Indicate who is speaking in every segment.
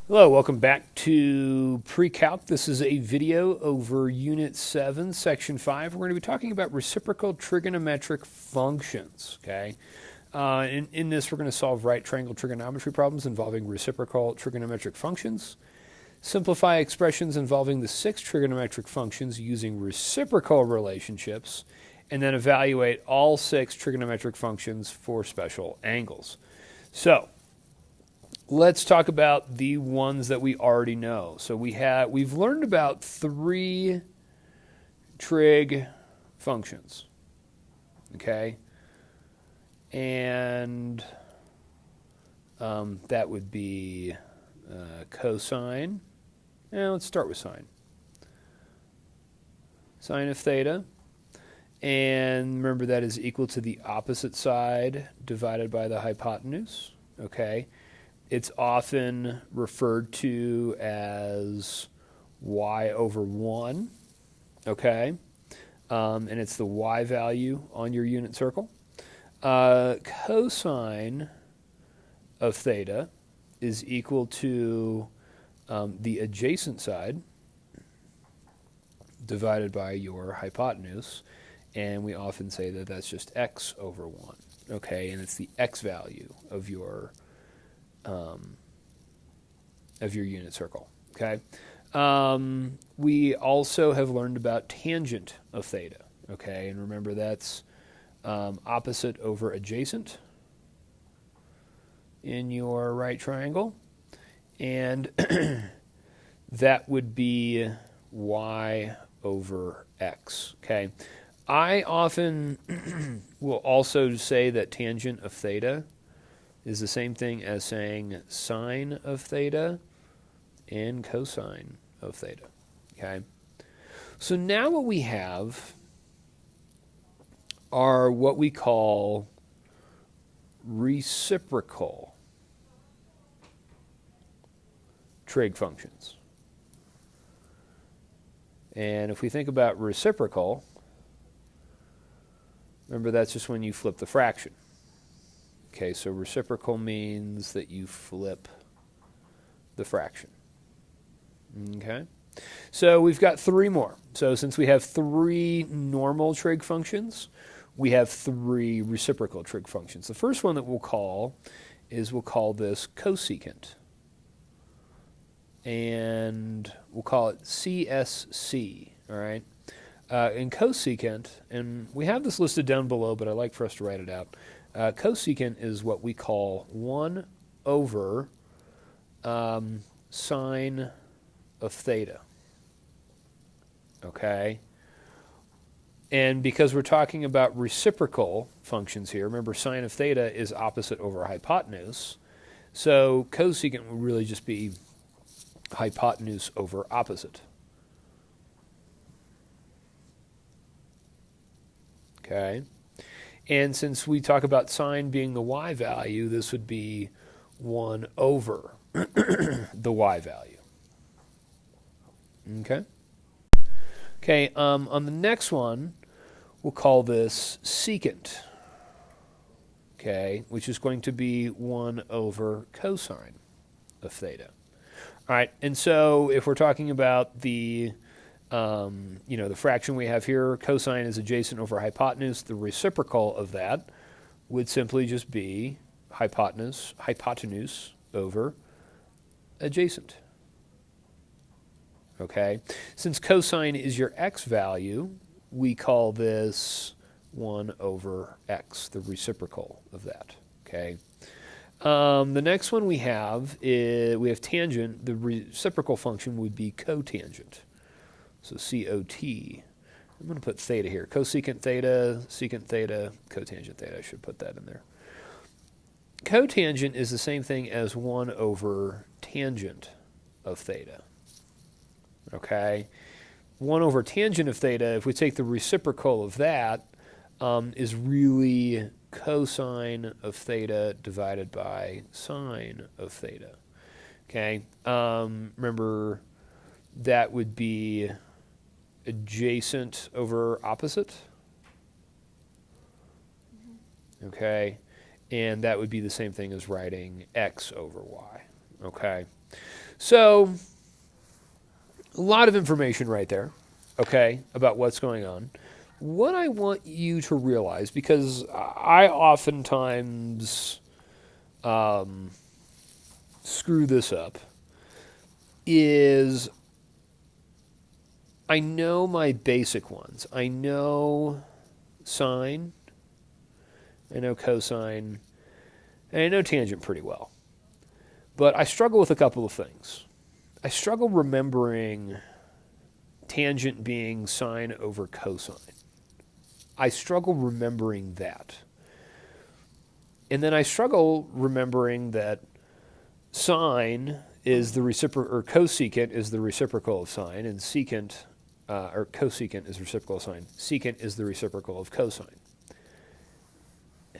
Speaker 1: Hello, welcome back to Pre-Calc. This is a video over Unit 7, Section 5. We're going to be talking about reciprocal trigonometric functions, okay? In this, we're going to solve right triangle trigonometry problems involving reciprocal trigonometric functions, simplify expressions involving the 6 trigonometric functions using reciprocal relationships, and then evaluate all 6 trigonometric functions for special angles. So, let's talk about the ones that we already know. So we've learned about 3 trig functions, okay? And that would be cosine. Now let's start with sine. Sine of theta. And remember that is equal to the opposite side divided by the hypotenuse, okay? It's often referred to as y over 1, okay? And it's the y value on your unit circle. Cosine of theta is equal to the adjacent side divided by your hypotenuse. And we often say that that's just x over 1, okay? And it's the x value of your unit circle, okay? We also have learned about tangent of theta, okay? And remember that's opposite over adjacent in your right triangle. And that would be y over x, okay? I often will also say that tangent of theta is the same thing as saying sine of theta and cosine of theta, okay? So now what we have are what we call reciprocal trig functions. And if we think about reciprocal, remember that's just when you flip the fraction. Okay, so reciprocal means that you flip the fraction. Okay, so we've got 3 more. So since we have 3 normal trig functions, we have 3 reciprocal trig functions. The first one that we'll call this cosecant. And we'll call it CSC, all right? In cosecant, and we have this listed down below, but I like for us to write it out. Cosecant is what we call 1 over sine of theta, okay? And because we're talking about reciprocal functions here, remember sine of theta is opposite over hypotenuse, so cosecant would really just be hypotenuse over opposite. Okay? And since we talk about sine being the y value, this would be 1 over the y value. Okay? Okay, on the next one, we'll call this secant, okay, which is going to be 1 over cosine of theta. All right, and so if we're talking about the the fraction we have here, cosine is adjacent over hypotenuse. The reciprocal of that would simply just be hypotenuse over adjacent. Okay? Since cosine is your x value, we call this 1 over x, the reciprocal of that. Okay? The next one we have tangent. The reciprocal function would be cotangent. So COT. I'm going to put theta here. Cosecant theta, secant theta, cotangent theta. I should put that in there. Cotangent is the same thing as 1 over tangent of theta. Okay? 1 over tangent of theta, if we take the reciprocal of that, is really cosine of theta divided by sine of theta. Okay? Remember, that would be adjacent over opposite. Okay? And that would be the same thing as writing x over y. Okay? So a lot of information right there, okay, about what's going on. What I want you to realize, because I oftentimes screw this up, is I know my basic ones. I know sine, I know cosine, and I know tangent pretty well. But I struggle with a couple of things. I struggle remembering tangent being sine over cosine. I struggle remembering that. And then I struggle remembering that sine is the reciprocal, or cosecant is the reciprocal of sine, and secant, or cosecant is reciprocal of sine. Secant is the reciprocal of cosine.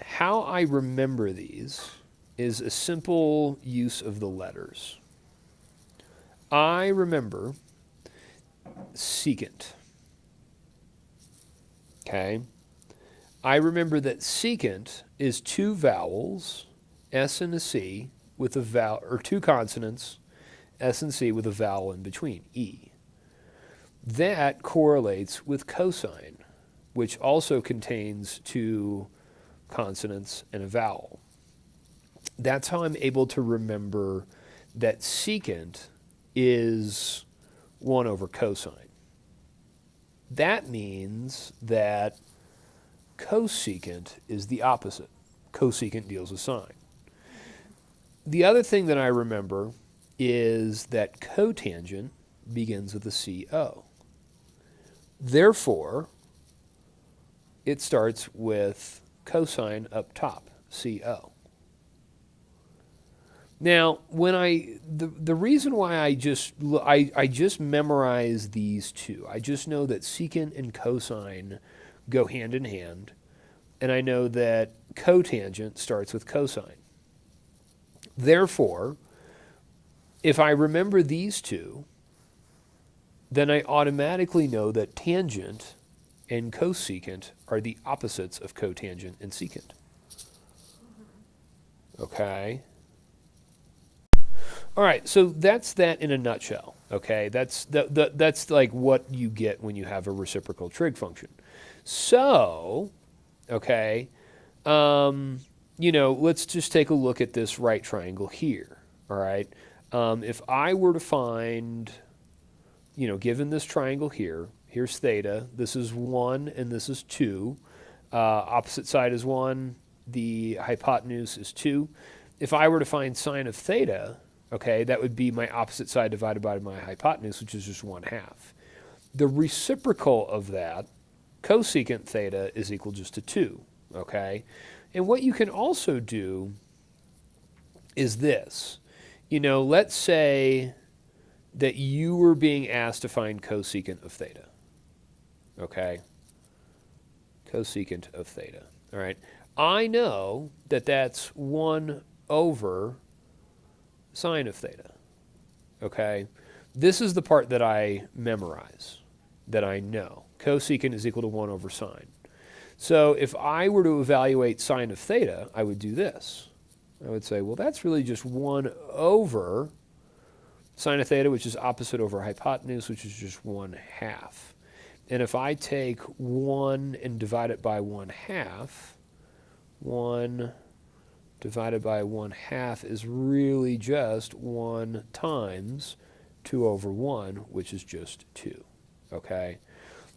Speaker 1: How I remember these is a simple use of the letters. I remember secant. Okay? I remember that secant is two vowels, S and a C, with a vowel, or two consonants, S and C, with a vowel in between, E. That correlates with cosine, which also contains two consonants and a vowel. That's how I'm able to remember that secant is 1 over cosine. That means that cosecant is the opposite. Cosecant deals with sine. The other thing that I remember is that cotangent begins with a CO. Therefore, it starts with cosine up top, CO. Now, when the reason why I just memorize these two, I just know that secant and cosine go hand in hand, and I know that cotangent starts with cosine. Therefore, if I remember these two, then I automatically know that tangent and cosecant are the opposites of cotangent and secant. Okay? All right, so that's that in a nutshell. Okay, that's like what you get when you have a reciprocal trig function. So, okay, let's just take a look at this right triangle here. All right, if I were to find, given this triangle here, here's theta. This is 1 and this is 2. Opposite side is 1. The hypotenuse is 2. If I were to find sine of theta, okay, that would be my opposite side divided by my hypotenuse, which is just 1/2. The reciprocal of that, cosecant theta, is equal just to 2, okay? And what you can also do is this. Let's say that you were being asked to find cosecant of theta, okay? Cosecant of theta, all right? I know that that's 1 over sine of theta, okay? This is the part that I memorize, that I know. Cosecant is equal to 1 over sine. So if I were to evaluate sine of theta, I would do this. I would say, well, that's really just 1 over sine of theta, which is opposite over hypotenuse, which is just 1/2. And if I take 1 and divide it by 1/2, 1 divided by 1/2 is really just 1 times 2 over 1, which is just 2, okay?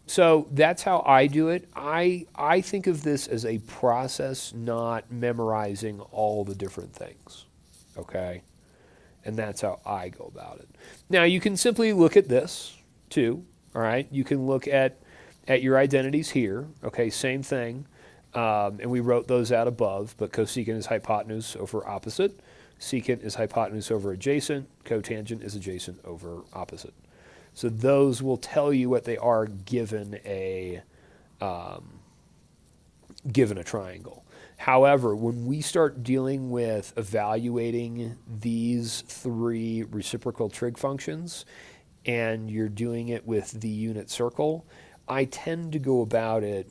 Speaker 1: So that's how I do it. I think of this as a process, not memorizing all the different things, okay? And that's how I go about it. Now, you can simply look at this, too, all right? You can look at your identities here, okay? Same thing. And we wrote those out above, but cosecant is hypotenuse over opposite. Secant is hypotenuse over adjacent. Cotangent is adjacent over opposite. So those will tell you what they are given a triangle. However, when we start dealing with evaluating these 3 reciprocal trig functions, and you're doing it with the unit circle, I tend to go about it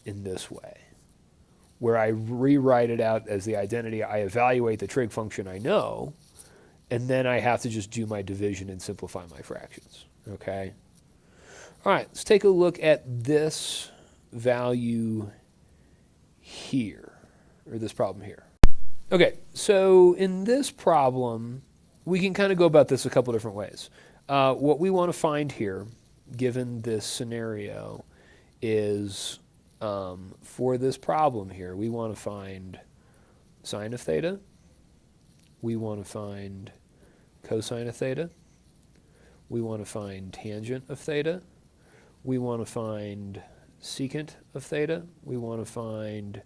Speaker 1: in this way, where I rewrite it out as the identity. I evaluate the trig function I know, and then I have to just do my division and simplify my fractions, okay? All right, let's take a look at this value here, or this problem here. Okay, so in this problem, we can kind of go about this a couple different ways. What we want to find here, given this scenario, is for this problem here, we want to find sine of theta, we want to find cosine of theta, we want to find tangent of theta, we want to find secant of theta, we want to find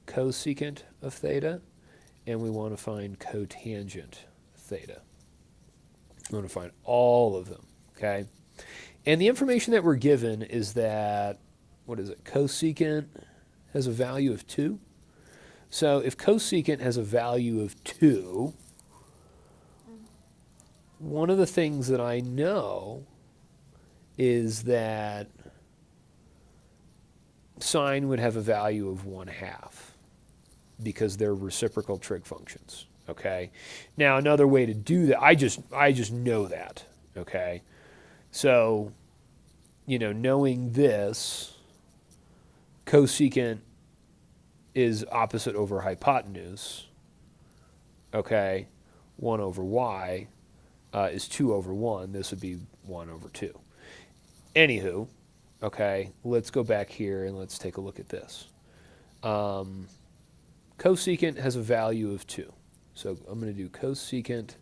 Speaker 1: cosecant of theta, and we want to find cotangent theta. We want to find all of them, okay? And the information that we're given is that, what is it, cosecant has a value of 2. So if cosecant has a value of 2, one of the things that I know is that sine would have a value of 1/2 because they're reciprocal trig functions, okay? Now another way to do that, I just know that, okay? So, you know, knowing this, cosecant is opposite over hypotenuse, okay? 1 over y is 2 over 1. This would be 1 over 2. Anywho, okay, let's go back here and let's take a look at this. Cosecant has a value of 2. So I'm going to do cosecant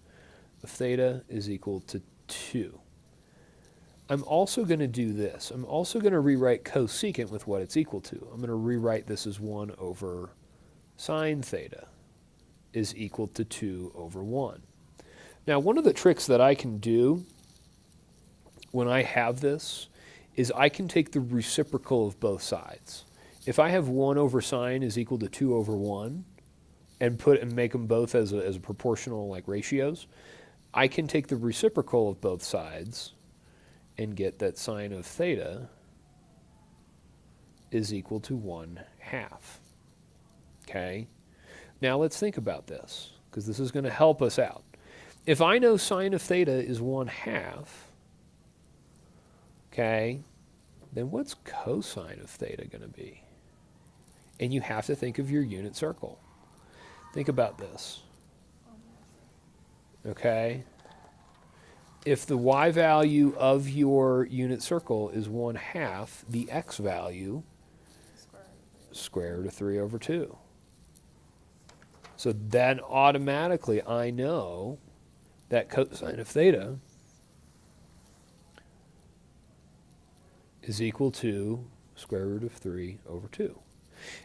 Speaker 1: of theta is equal to 2. I'm also going to do this. I'm also going to rewrite cosecant with what it's equal to. I'm going to rewrite this as 1 over sine theta is equal to 2 over 1. Now, one of the tricks that I can do when I have this is I can take the reciprocal of both sides. If I have 1 over sine is equal to 2 over 1 and make them both as a proportional like ratios, I can take the reciprocal of both sides and get that sine of theta is equal to 1/2. Okay? Now let's think about this, because this is going to help us out. If I know sine of theta is 1/2, okay, then what's cosine of theta going to be? And you have to think of your unit circle. Think about this. Okay? If the y value of your unit circle is 1/2, the x value, square root of 3 over 2. So then automatically I know that cosine of theta is equal to square root of 3 over 2.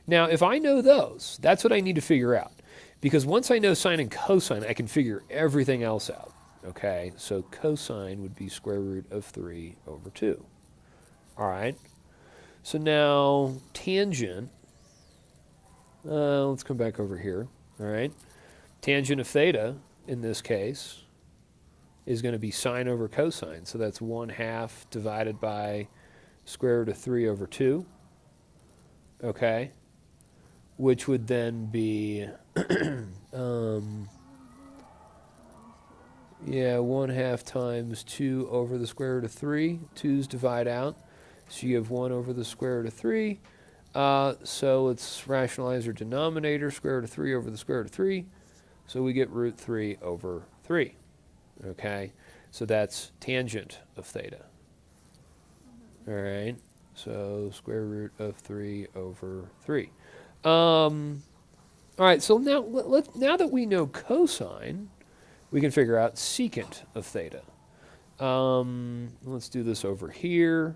Speaker 1: Now, if I know those, that's what I need to figure out. Because once I know sine and cosine, I can figure everything else out. Okay, so cosine would be square root of 3 over 2. All right, so now tangent, let's come back over here. All right, tangent of theta, in this case, is going to be sine over cosine. So that's 1/2 divided by square root of 3 over 2. Okay, which would then be, yeah, 1/2 times 2 over the square root of 3. 2's divide out. So you have 1 over the square root of 3. So let's rationalize our denominator, square root of 3 over the square root of 3. So we get root 3 over 3. Okay, so that's tangent of theta. All right, so square root of 3 over 3. All right, so now that we know cosine, we can figure out secant of theta. Let's do this over here.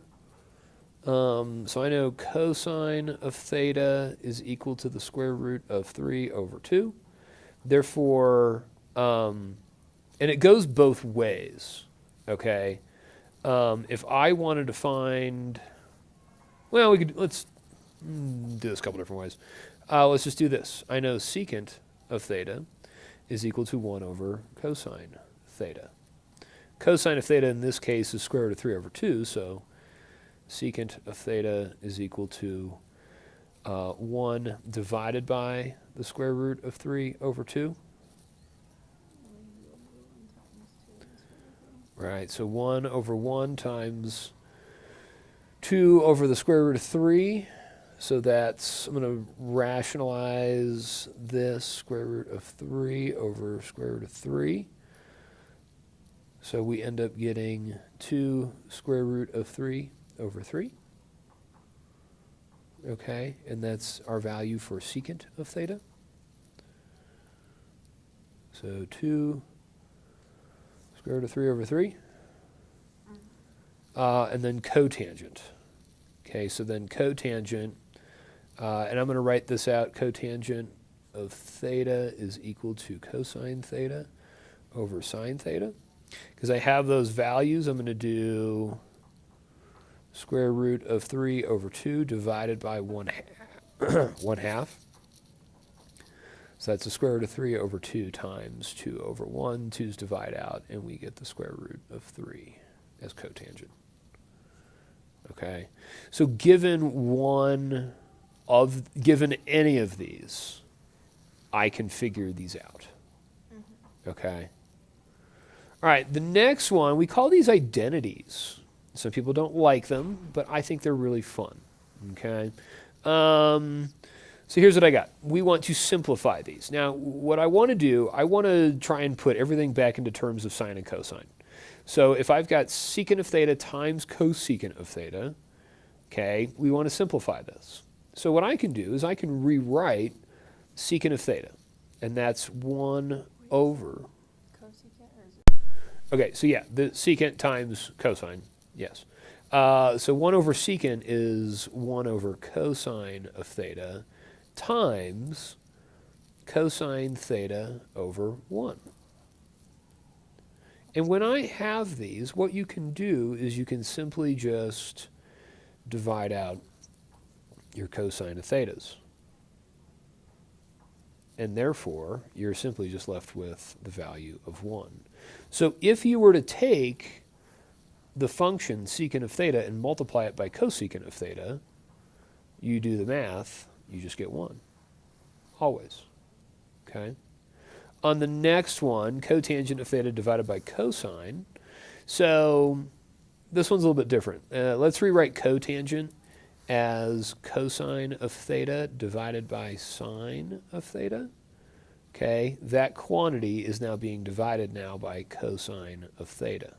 Speaker 1: So I know cosine of theta is equal to the square root of 3 over 2. Therefore, and it goes both ways, okay? If I wanted to find, well, let's do this a couple different ways. Let's just do this. I know secant of theta is equal to 1 over cosine theta. Cosine of theta in this case is square root of 3 over 2, so secant of theta is equal to 1 divided by the square root of 3 over 2. right? So 1 over 1 times 2 over the square root of 3. So that's, I'm going to rationalize this square root of 3 over square root of 3. So we end up getting 2 square root of 3 over 3. Okay, and that's our value for secant of theta. So 2 square root of 3 over 3. And then cotangent. Okay, so then cotangent, and I'm going to write this out, cotangent of theta is equal to cosine theta over sine theta. Because I have those values, I'm going to do square root of 3 over 2 divided by 1 half. So that's the square root of 3 over 2 times 2 over 1. 2's divide out, and we get the square root of 3 as cotangent. Okay, so given any of these, I can figure these out. Okay. All right, the next one, we call these identities. Some people don't like them, but I think they're really fun. Okay. So here's what I got. We want to simplify these. Now, what I want to do, I want to try and put everything back into terms of sine and cosine. So if I've got secant of theta times cosecant of theta, okay, we want to simplify this. So what I can do is I can rewrite secant of theta, and that's 1 over.
Speaker 2: Cosecant or is it?
Speaker 1: Okay, so yeah, the secant times cosine, yes. So 1 over secant is 1 over cosine of theta times cosine theta over 1. And when I have these, what you can do is you can simply just divide out your cosine of thetas. And therefore, you're simply just left with the value of 1. So if you were to take the function secant of theta and multiply it by cosecant of theta, you do the math, you just get 1. Always. Okay? On the next one, cotangent of theta divided by cosine. So this one's a little bit different. Let's rewrite cotangent as cosine of theta divided by sine of theta. Okay, that quantity is now being divided now by cosine of theta.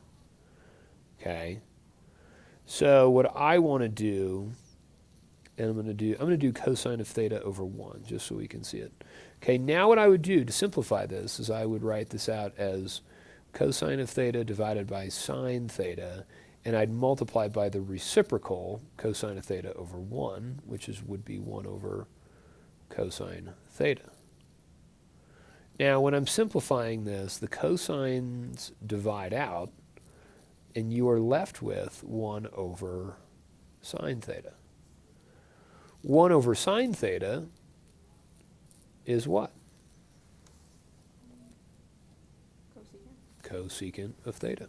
Speaker 1: Okay, so what I want to do, and I'm going to do cosine of theta over 1 just so we can see it. Okay, now what I would do to simplify this is I would write this out as cosine of theta divided by sine theta, and I'd multiply by the reciprocal cosine of theta over 1, which would be 1 over cosine theta. Now, when I'm simplifying this, the cosines divide out, and you are left with 1 over sine theta. 1 over sine theta is what? Cosecant of theta.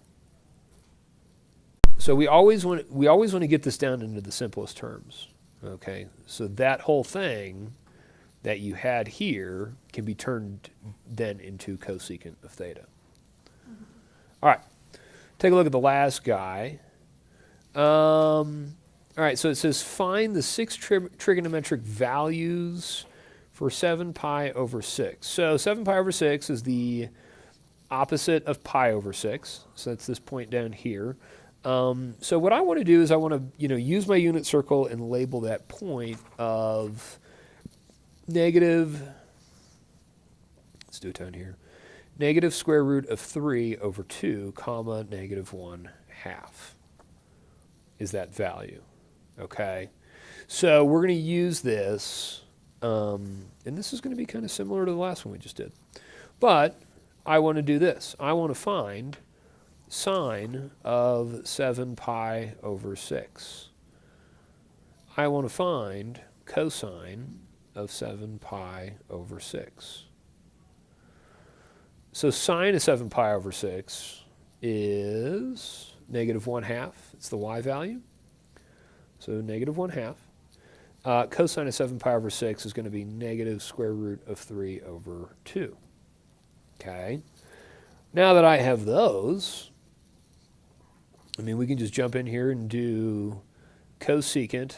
Speaker 1: So we always want to get this down into the simplest terms. Okay, so that whole thing that you had here can be turned then into cosecant of theta. All right, take a look at the last guy. All right, so it says find the 6 trigonometric values for 7 pi over 6. So 7 pi over 6 is the opposite of pi over 6. So that's this point down here. So what I want to do is I want to use my unit circle and label that point of negative, let's do it down here, negative square root of 3 over 2 comma negative 1/2 is that value. Okay, so we're going to use this, and this is going to be kind of similar to the last one we just did. But I want to do this. I want to find sine of 7 pi over 6. I want to find cosine of 7 pi over 6. So sine of 7 pi over 6 is negative 1/2. It's the y value. So negative 1/2. Cosine of 7 pi over 6 is going to be negative square root of 3 over 2. Okay. Now that I have those, I mean, we can just jump in here and do cosecant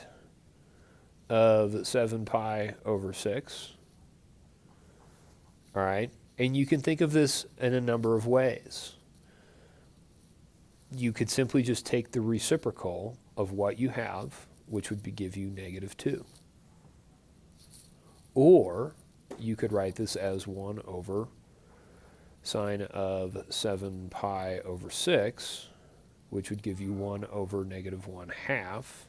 Speaker 1: of 7 pi over 6. All right? And you can think of this in a number of ways. You could simply just take the reciprocal of what you have, which would give you -2. Or you could write this as 1 over sine of 7 pi over 6, which would give you 1 over -1/2,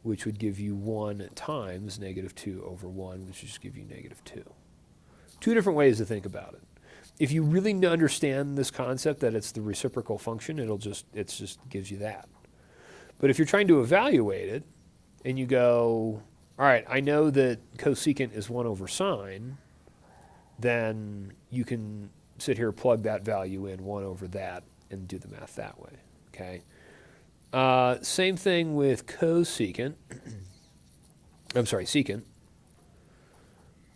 Speaker 1: which would give you 1 times -2 over 1, which would just give you -2. Two different ways to think about it. If you really understand this concept that it's the reciprocal function, it just gives you that. But if you're trying to evaluate it, and you go, all right, I know that cosecant is 1 over sine, then you can sit here, plug that value in, 1 over that, and do the math that way. Okay. Same thing with cosecant. I'm sorry, secant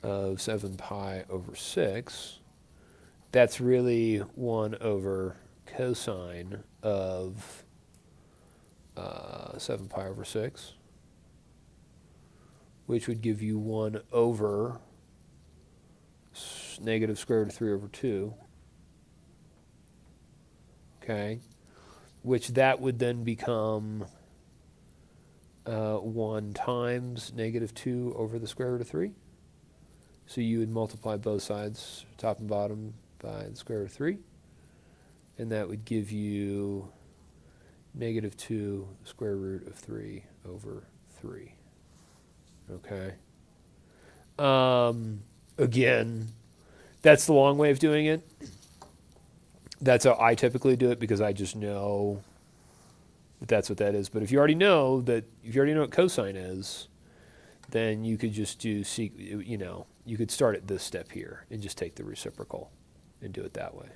Speaker 1: of 7 pi over 6. That's really 1 over cosine of 7 pi over 6, which would give you 1 over negative square root of 3 over 2. Okay. Which that would then become 1 times -2 over the square root of 3. So you would multiply both sides, top and bottom, by the square root of 3. And that would give you -2 square root of 3 over 3. Okay. Again, that's the long way of doing it. That's how I typically do it because I just know that that's what that is. But if you already know what cosine is, then you could just do, you could start at this step here and just take the reciprocal and do it that way.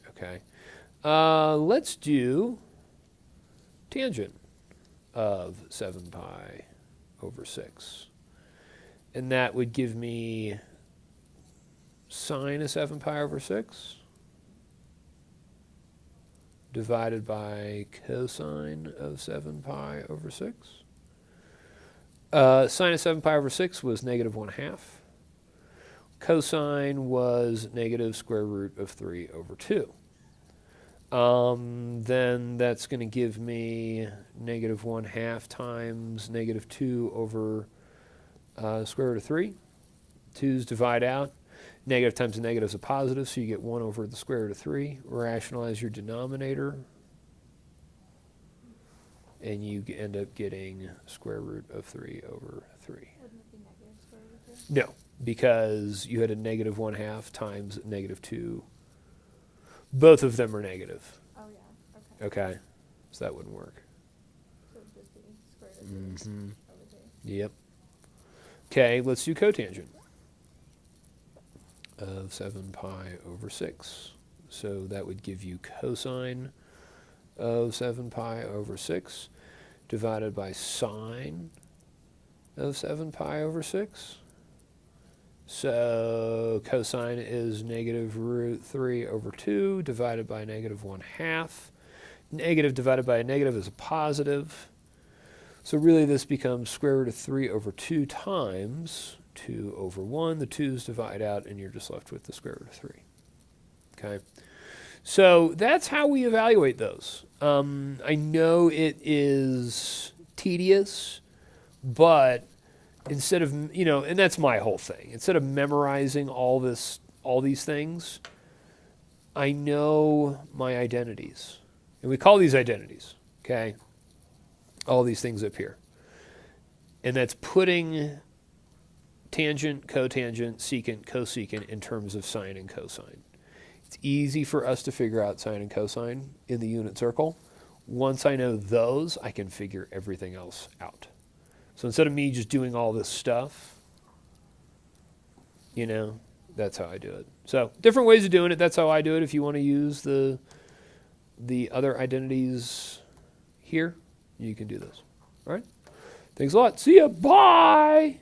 Speaker 1: Okay. Let's do tangent of 7 pi over 6. And that would give me sine of 7 pi over 6 divided by cosine of 7 pi over 6. Sine of 7 pi over 6 was -1/2. Cosine was negative square root of 3 over 2. Then that's going to give me -1/2 times -2 over square root of 3. 2's divide out. Negative times a negative is a positive, so you get 1 over the square root of 3. Rationalize your denominator, and you end up getting square root of 3 over 3.
Speaker 2: Wouldn't it be negative square root of 3?
Speaker 1: No, because you had a -1/2 times -2. Both of them are negative.
Speaker 2: Oh, yeah. Okay.
Speaker 1: Okay, so that wouldn't work.
Speaker 2: So it would just be square root of 3 over 3.
Speaker 1: Yep. Okay, let's do cotangent of 7 pi over 6. So that would give you cosine of 7 pi over 6 divided by sine of 7 pi over 6. So cosine is negative root 3 over 2 divided by -1/2. Negative divided by a negative is a positive. So really this becomes square root of 3 over 2 times 2 over 1. The 2's divide out, and you're just left with the square root of 3. Okay? So that's how we evaluate those. I know it is tedious, but instead of, and that's my whole thing. Instead of memorizing all these things, I know my identities. And we call these identities, okay? All these things up here. And that's putting tangent, cotangent, secant, cosecant in terms of sine and cosine. It's easy for us to figure out sine and cosine in the unit circle. Once I know those, I can figure everything else out. So instead of me just doing all this stuff, that's how I do it. So different ways of doing it. That's how I do it. If you want to use the other identities here, you can do this. All right? Thanks a lot. See ya. Bye.